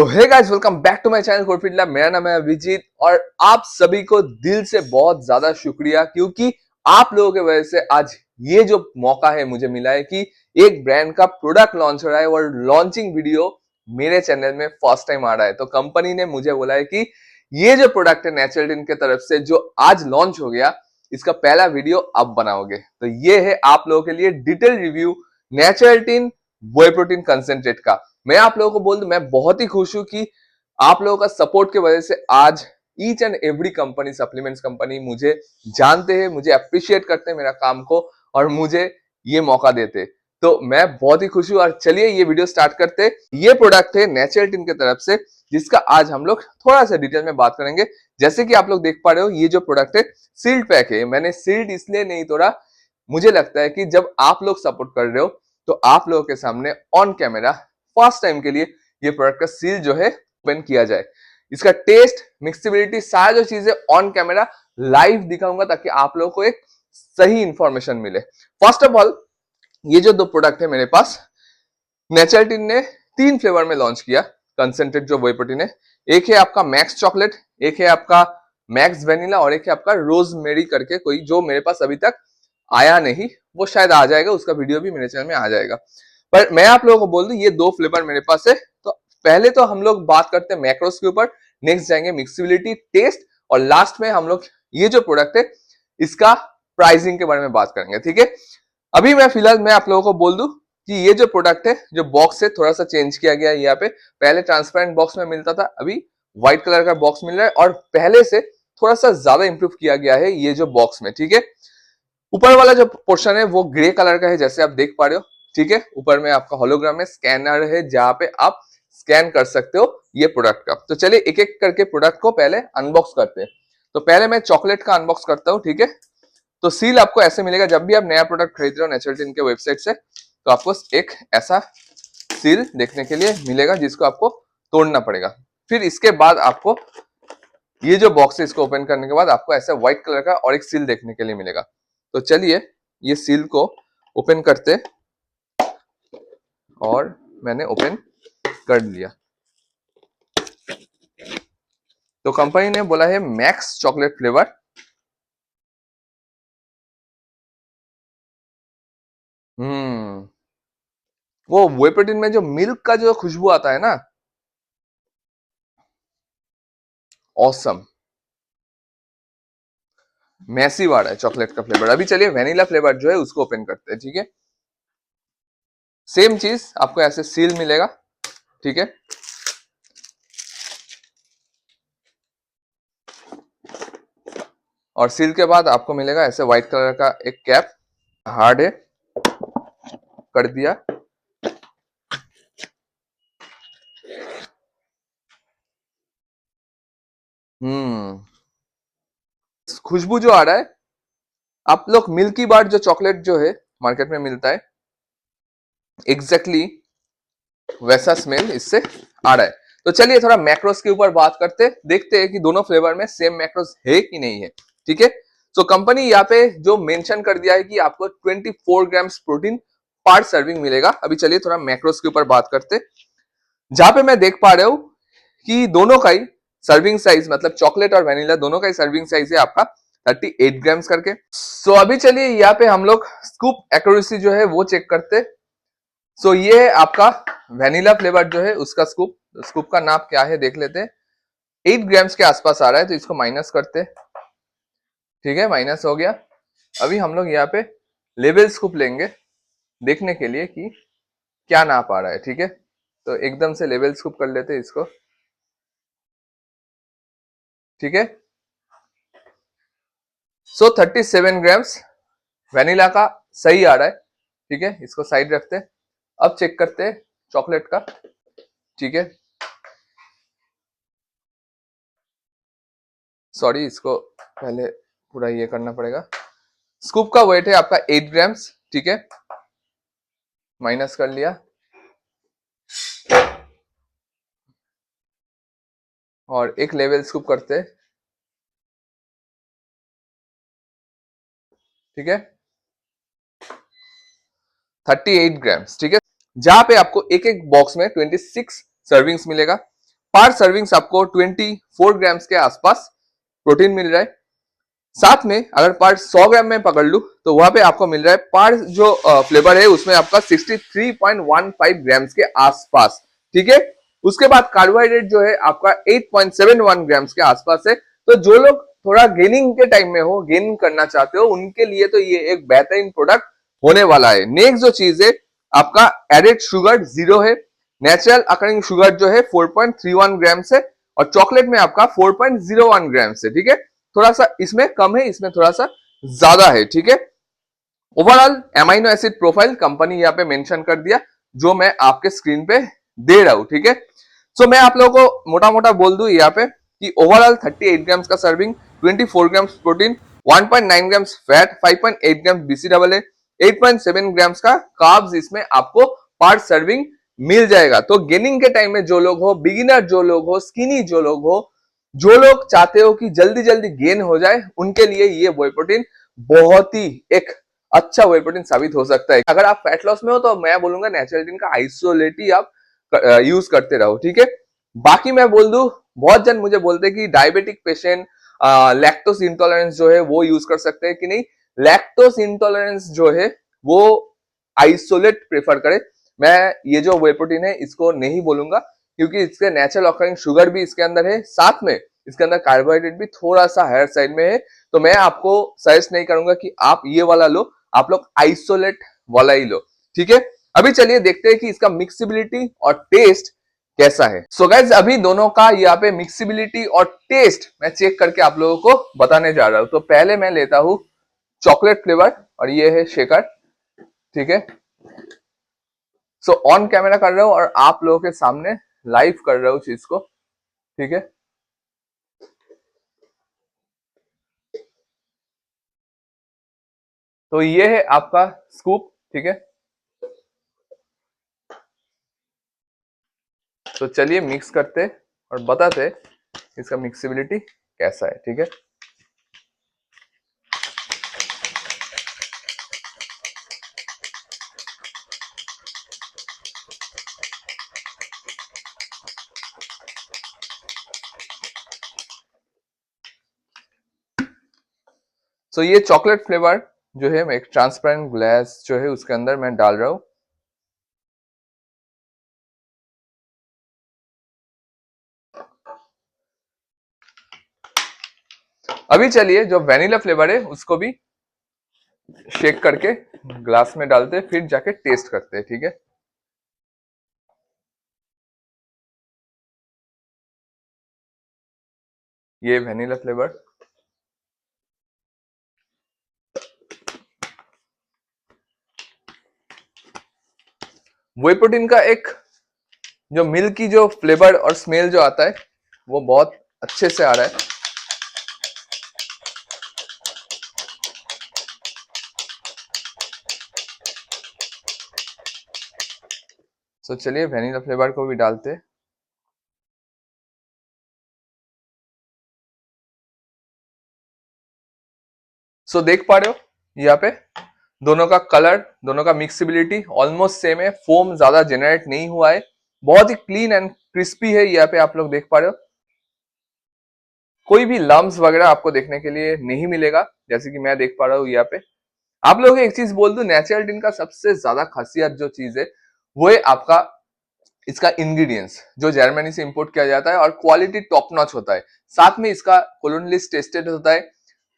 Hey guys, welcome back to my channel Codefit lab. मेरा नाम है अभिजीत और आप सभी को दिल से बहुत ज्यादा शुक्रिया, क्योंकि आप लोगों के वजह से आज ये जो मौका है मुझे मिला है कि एक ब्रांड का प्रोडक्ट लॉन्च हो रहा है और लॉन्चिंग वीडियो मेरे चैनल में फर्स्ट टाइम आ रहा है। तो कंपनी ने मुझे बोला है कि ये जो प्रोडक्ट है नेचुरल की तरफ से जो आज लॉन्च हो गया, इसका पहला वीडियो आप बनाओगे। तो ये है आप लोगों के लिए detail review natural whey protein concentrate का। मैं आप लोगों को बोल दूं, मैं बहुत ही खुश हूं कि आप लोगों का सपोर्ट की वजह से आज each and every company, supplements company मुझे जानते हैं, मुझे अप्रिशिएट करते हैं मेरा काम को और मुझे ये मौका देते। तो मैं बहुत ही खुश हूं और चलिए ये वीडियो स्टार्ट करते। ये प्रोडक्ट है नेचुरल की तरफ से, जिसका आज हम लोग थोड़ा सा डिटेल में बात करेंगे। जैसे कि आप लोग देख पा रहे हो, ये जो प्रोडक्ट है सील्ड पैक है। मैंने सील्ड इसलिए नहीं तोड़ा, मुझे लगता है कि जब आप लोग सपोर्ट कर रहे हो तो आप लोगों के सामने ऑन कैमरा फर्स्ट टाइम के लिए ये प्रोडक्ट का सील जो है ओपन किया जाए। इसका टेस्ट, मिक्सिबिलिटी, सारी जो चीजें ऑन कैमरा लाइव दिखाऊंगा ताकि आप लोगों को एक सही इंफॉर्मेशन मिले। फर्स्ट ऑफ ऑल, ये जो दो प्रोडक्ट है मेरे पास, नेचुरल ने 3 फ्लेवर में लॉन्च किया कंसेंट्रेट जो व्हे प्रोटीन है। एक है आपका मैक्स चॉकलेट, एक है आपका मैक्स वेनिला और एक है आपका रोजमेरी करके कोई, जो मेरे पास अभी तक आया नहीं। वो शायद आ जाएगा, उसका वीडियो भी मेरे चैनल में आ जाएगा। पर मैं आप लोगों को बोल दूं, ये 2 फ्लेवर मेरे पास है। तो पहले तो हम लोग बात करते हैं मैक्रोस के ऊपर, नेक्स्ट जाएंगे मिक्सिबिलिटी, टेस्ट और लास्ट में हम लोग ये जो प्रोडक्ट है इसका प्राइसिंग के बारे में बात करेंगे। ठीक है, अभी मैं फिलहाल मैं आप लोगों को बोल दूं कि ये जो प्रोडक्ट है, जो बॉक्स है थोड़ा सा चेंज किया गया है। यहाँ पे पहले ट्रांसपेरेंट बॉक्स में मिलता था, अभी व्हाइट कलर का बॉक्स मिल रहा है और पहले से थोड़ा सा ज्यादा इंप्रूव किया गया है ये जो बॉक्स में। ठीक है, ऊपर वाला जो पोर्शन है वो ग्रे कलर का है, जैसे आप देख पा रहे हो। ठीक है, ऊपर में आपका होलोग्राम में स्कैनर है जहां पे आप स्कैन कर सकते हो ये प्रोडक्ट का। तो चलिए एक एक करके प्रोडक्ट को पहले अनबॉक्स करते हैं। तो पहले मैं चॉकलेट का अनबॉक्स करता हूँ। ठीक है, तो सील आपको ऐसे मिलेगा। जब भी आप नया प्रोडक्ट खरीद रहे हो नेचुरल के वेबसाइट से, तो आपको एक ऐसा सील देखने के लिए मिलेगा जिसको आपको तोड़ना पड़ेगा। फिर इसके बाद आपको ये जो बॉक्स है इसको ओपन करने के बाद आपको ऐसा व्हाइट कलर का और एक सील देखने के लिए मिलेगा। तो चलिए ये सील को ओपन करते, और मैंने ओपन कर लिया। तो कंपनी ने बोला है मैक्स चॉकलेट फ्लेवर। वो व्हे प्रोटीन में जो मिल्क का जो खुशबू आता है ना, ऑसम, मैसिव आ रहा है चॉकलेट का फ्लेवर। अभी चलिए वेनिला फ्लेवर जो है उसको ओपन करते हैं। ठीक है, सेम चीज आपको ऐसे सील मिलेगा। ठीक है, और सील के बाद आपको मिलेगा ऐसे व्हाइट कलर का एक कैप। हार्ड है, कर दिया। खुशबू जो आ रहा है, आप लोग मिल्की बार जो चॉकलेट जो है मार्केट में मिलता है, एग्जैक्टली वैसा स्मेल इससे आ रहा है। तो चलिए थोड़ा मैक्रोस के ऊपर बात करते, देखते हैं कि दोनों फ्लेवर में सेम मैक्रोस है कि नहीं है। ठीक है, तो कंपनी यहाँ पे जो मेंशन कर दिया है कि आपको 24 ग्राम्स प्रोटीन पर सर्विंग मिलेगा। अभी चलिए थोड़ा मैक्रोस के ऊपर बात करते, जहां पे मैं देख पा रहा हूं कि दोनों का ही सर्विंग साइज, मतलब चॉकलेट और वेनिला दोनों का ही सर्विंग साइज है आपका 38 ग्राम्स करके। सो अभी चलिए यहाँ पे हम लोग स्कूप एक्यूरेसी जो है वो चेक करते। सो ये है आपका वेनिला फ्लेवर जो है उसका स्कूप। स्कूप का नाप क्या है देख लेते हैं। 8 ग्राम्स के आसपास आ रहा है, तो इसको माइनस करते। ठीक है, माइनस हो गया। अभी हम लोग यहाँ पे लेवल स्कूप लेंगे देखने के लिए कि क्या नाप आ रहा है। ठीक है, तो एकदम से लेवल स्कूप कर लेते इसको। ठीक है, सो 37 ग्राम्स वेनिला का सही आ रहा है। ठीक है, इसको साइड रखते। अब चेक करते चॉकलेट का। ठीक है, सॉरी, इसको पहले पूरा ये करना पड़ेगा। स्कूप का वेट है आपका 8 ग्राम्स। ठीक है, माइनस कर लिया और एक लेवल स्कूप करते। ठीक है, 38 ग्राम्स। ठीक है, जहां पे आपको एक एक बॉक्स में 26 सर्विंग्स मिलेगा। पर सर्विंग्स आपको 24 ग्राम्स के आसपास प्रोटीन मिल रहा है। साथ में अगर पर 100 ग्राम में पकड़ लू तो वहां पे आपको मिल रहा है पर जो फ्लेवर है उसमें आपका 63.15 ग्राम्स के आसपास, ठीक है। उसके बाद कार्बोहाइड्रेट जो है आपका 8.71 ग्राम्स के आसपास है। तो जो लोग थोड़ा गेनिंग के टाइम में हो, गेनिंग करना चाहते हो, उनके लिए तो ये एक बेहतरीन प्रोडक्ट होने वाला है। नेक्स्ट जो चीज है आपका एडेड शुगर जीरो है, नेचुरल अकरिंग शुगर जो है 4.31 ग्राम्स है और चॉकलेट में आपका 4.01 ग्राम्स है, ठीक है। थोड़ा सा इसमें कम है, इसमें थोड़ा सा ज्यादा है, ठीक है। Overall amino acid profile company यहाँ पे मेंशन कर दिया जो मैं आपके स्क्रीन पे दे रहा हूं, ठीक है। सो मैं आप लोगों को मोटा मोटा बोल दूं यहाँ पे कि ओवरऑल 38 ग्राम्स का serving, 24 grams protein, 1.9 grams fat, 5.8 grams BC double है, 8.7 ग्राम्स का कार्ब्स इसमें आपको पर सर्विंग मिल जाएगा। तो गेनिंग के टाइम में जो लोग हो, बिगिनर जो लोग हो, स्किनी जो लोग हो, जो लोग चाहते हो कि जल्दी जल्दी गेन हो जाए, उनके लिए ये व्हे प्रोटीन बहुत ही एक अच्छा व्हे प्रोटीन साबित हो सकता है। अगर आप फैट लॉस में हो तो मैं बोलूंगा नेचुरल का आइसोलेट ही आप यूज करते रहो, ठीक है। बाकी मैं बोल दूं, बहुत जन मुझे बोलते हैं कि डायबिटिक पेशेंट लैक्टोस इंटॉलरेंस जो है वो यूज कर सकते हैं कि नहीं। लैक्टोस इंटॉलरेंस जो है वो आइसोलेट प्रेफर करे। मैं ये जो व्हे प्रोटीन है इसको नहीं बोलूंगा क्योंकि इसके नेचुरल ऑकरिंग शुगर भी इसके अंदर है, साथ में इसके अंदर कार्बोहाइड्रेट भी थोड़ा सा हायर साइड में है। तो मैं आपको सजेस्ट नहीं करूंगा कि आप ये वाला लो, आप लोग आइसोलेट वाला ही लो, ठीक है। अभी चलिए देखते हैं कि इसका मिक्सिबिलिटी और टेस्ट कैसा है। सो गाइस अभी दोनों का यहाँ पे मिक्सिबिलिटी और टेस्ट मैं चेक करके आप लोगों को बताने जा रहा हूं। तो पहले मैं लेता हूं चॉकलेट फ्लेवर और ये है शेकर, ठीक है। सो ऑन कैमरा कर रहा हूं और आप लोगों के सामने लाइव कर रहा हूं चीज को, ठीक है। तो ये है आपका स्कूप, ठीक है। तो चलिए मिक्स करते और बताते इसका मिक्सिबिलिटी कैसा है, ठीक है। सो ये चॉकलेट फ्लेवर जो है मैं एक ट्रांसपेरेंट ग्लास जो है उसके अंदर मैं डाल रहा हूं। अभी चलिए जो वेनिला फ्लेवर है उसको भी शेक करके ग्लास में डालते फिर जाके टेस्ट करते हैं, ठीक है। ये वेनिला फ्लेवर, वे प्रोटीन का एक जो मिल्की जो फ्लेवर और स्मेल जो आता है वो बहुत अच्छे से आ रहा है। सो चलिए वेनिला फ्लेवर को भी डालते हैं। सो देख पा रहे हो यहाँ पे दोनों का कलर, दोनों का मिक्सिबिलिटी ऑलमोस्ट सेम है, फोम ज्यादा जेनरेट नहीं हुआ है, बहुत ही क्लीन एंड क्रिस्पी है। यहाँ पे आप लोग देख पा रहे हो कोई भी लम्स वगैरह आपको देखने के लिए नहीं मिलेगा, जैसे कि मैं देख पा रहा हूँ यहाँ पे। आप लोगों को एक चीज बोल दूं, नेचुरल टिन का सबसे ज्यादा खासियत जो चीज है वो है आपका इसका इंग्रेडिएंट्स जो जर्मनी से इंपोर्ट किया जाता है और क्वालिटी टॉप नॉच होता है। साथ में इसका कोलोनलिस्ट टेस्टेड होता है,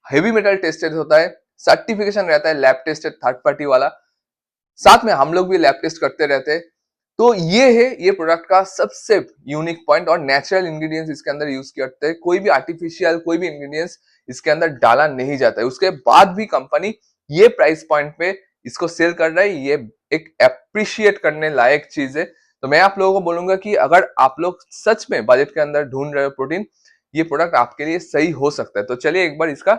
हेवी मेटल टेस्टेड होता है, सर्टिफिकेशन रहता है लैब टेस्टेड थर्ड पार्टी वाला। साथ में हम लोग भी लैब टेस्ट करते रहते हैं। तो ये है ये प्रोडक्ट का सबसे यूनिक पॉइंट, और नेचुरल इंग्रेडिएंट्स इसके अंदर यूज करते हैं, कोई भी आर्टिफिशियल कोई भी इंग्रेडिएंट्स इसके अंदर डाला नहीं जाता है। उसके बाद भी कंपनी ये प्राइस पॉइंट पे इसको सेल कर रहा है, ये एक अप्रिशिएट करने लायक चीज है। तो मैं आप लोगों को बोलूंगा कि अगर आप लोग सच में बजट के अंदर ढूंढ रहे हो प्रोटीन, ये प्रोडक्ट आपके लिए सही हो सकता है। तो चलिए एक बार इसका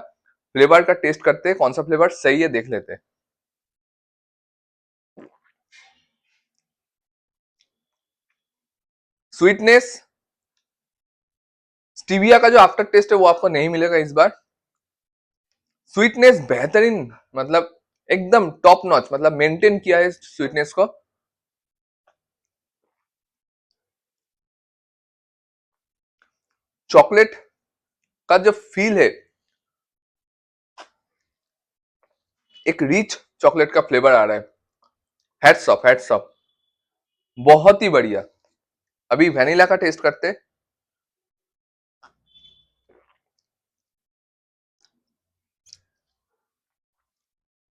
फ्लेवर का टेस्ट करते हैं, कौन सा फ्लेवर सही है देख लेते हैं। स्वीटनेस, स्टीविया का जो आफ्टर टेस्ट है वो आपको नहीं मिलेगा इस बार। स्वीटनेस बेहतरीन, मतलब एकदम टॉप नॉच, मतलब मेंटेन किया है स्वीटनेस को। चॉकलेट का जो फील है, एक रिच चॉकलेट का फ्लेवर आ रहा है। हैट्स ऑफ, बहुत ही बढ़िया। अभी वेनिला का टेस्ट करते हैं।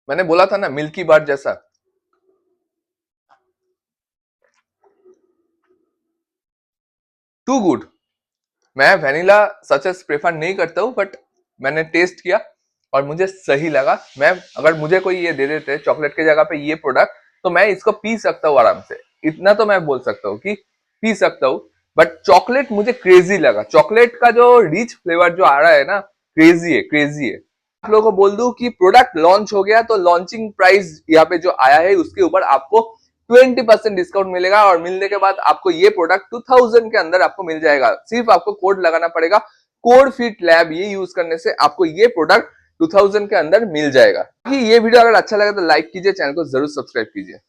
मैंने बोला था ना मिल्की बार जैसा। Too good. मैं वेनिला सच एज प्रेफर नहीं करता हूं, बट मैंने टेस्ट किया और मुझे सही लगा। मैं अगर मुझे कोई ये दे देते चॉकलेट की जगह पे ये प्रोडक्ट, तो मैं इसको पी सकता हूँ आराम से। इतना तो मैं बोल सकता हूँ कि पी सकता हूँ। बट चॉकलेट मुझे क्रेजी लगा। चॉकलेट का जो रिच फ्लेवर जो आ रहा है ना, क्रेजी है, क्रेजी है। आप लोगों को बोल दूं कि प्रोडक्ट लॉन्च हो गया, तो लॉन्चिंग प्राइस यहाँ पे जो आया है उसके ऊपर आपको 20% डिस्काउंट मिलेगा, और मिलने के बाद आपको ये प्रोडक्ट 2000 के अंदर आपको मिल जाएगा। सिर्फ आपको कोड लगाना पड़ेगा, कोड फिट लैब। ये यूज करने से आपको ये प्रोडक्ट 2000 के अंदर मिल जाएगा। कि ये वीडियो अगर अच्छा लगे तो लाइक कीजिए, चैनल को जरूर सब्सक्राइब कीजिए।